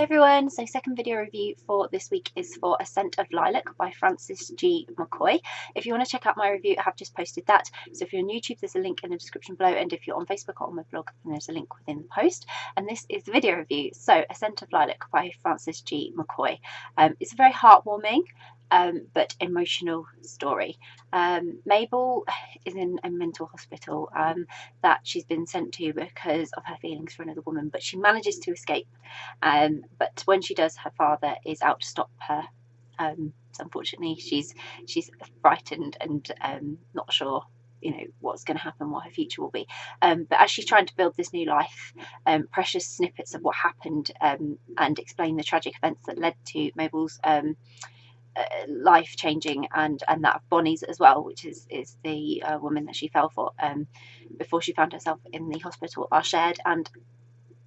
everyone, so second video review for this week is for A Scent of Lilac by Frances G. McCoy. If you want to check out my review, I have just posted that. So if you're on YouTube, there's a link in the description below, and if you're on Facebook or on my blog, then there's a link within the post. And this is the video review. So A Scent of Lilac by Frances G. McCoy. It's a very heartwarming but emotional story. Mabel is in a mental hospital that she's been sent to because of her feelings for another woman, but she manages to escape. But when she does, her father is out to stop her. So unfortunately, she's frightened and not sure, what's going to happen, what her future will be. But as she's trying to build this new life, precious snippets of what happened and explain the tragic events that led to Mabel's life changing and that of Bonnie's as well, which is the woman that she fell for before she found herself in the hospital, are shared and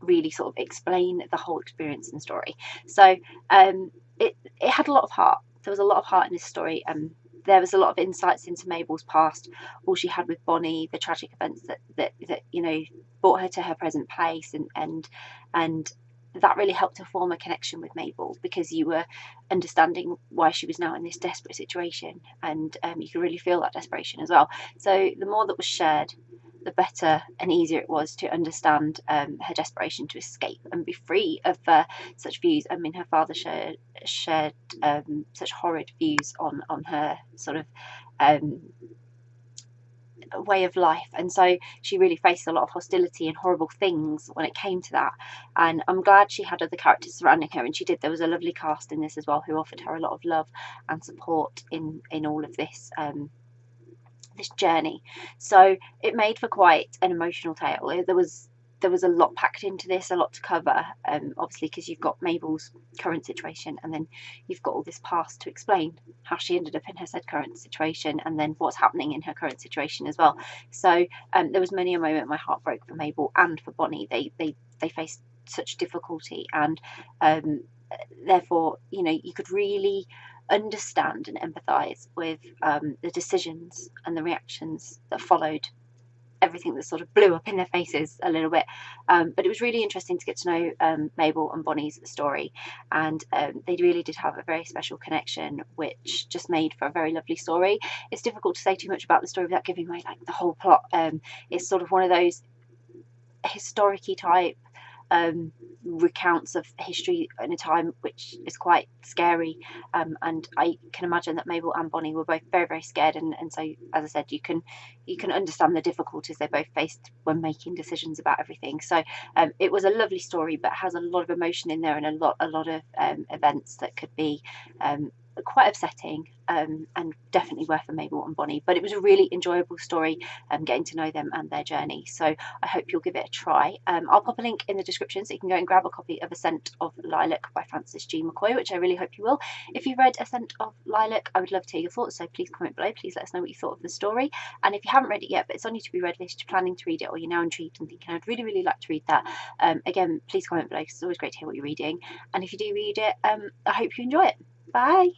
really sort of explain the whole experience and story. So it had a lot of heart. There was a lot of heart in this story. There was a lot of insights into Mabel's past, all she had with Bonnie, the tragic events that brought her to her present place, and that really helped to form a connection with Mabel, because you were understanding why she was now in this desperate situation, and you could really feel that desperation as well. So the more that was shared, the better and easier it was to understand her desperation to escape and be free of such views. I mean, her father shared such horrid views on her sort of way of life, and so she really faced a lot of hostility and horrible things when it came to that. And I'm glad she had other characters surrounding her, and she did. There was a lovely cast in this as well who offered her a lot of love and support in all of this this journey. So it made for quite an emotional tale. There was a lot packed into this, a lot to cover, obviously, because you've got Mabel's current situation, and then you've got all this past to explain how she ended up in her said current situation, and then what's happening in her current situation as well. So there was many a moment my heart broke for Mabel and for Bonnie. They faced such difficulty, and therefore, you could really understand and empathise with the decisions and the reactions that followed everything that sort of blew up in their faces a little bit. But it was really interesting to get to know Mabel and Bonnie's story, and they really did have a very special connection, which just made for a very lovely story. It's difficult to say too much about the story without giving away like the whole plot. It's sort of one of those historic-y type recounts of history in a time which is quite scary, and I can imagine that Mabel and Bonnie were both very, very scared, and so, as I said, you can understand the difficulties they both faced when making decisions about everything. So it was a lovely story, but has a lot of emotion in there, and a lot of events that could be quite upsetting, and definitely worth for Mabel and Bonnie. But it was a really enjoyable story, getting to know them and their journey. So I hope you'll give it a try. I'll pop a link in the description so you can go and grab a copy of A Scent of Lilac by Frances G. McCoy, which I really hope you will. If you've read A Scent of Lilac, I would love to hear your thoughts, so please comment below. Please let us know what you thought of the story. And if you haven't read it yet, but it's on your to-be-read list, you're planning to read it, or you're now intrigued and thinking, I'd really, really like to read that, again, please comment below, because it's always great to hear what you're reading. And if you do read it, I hope you enjoy it. Bye!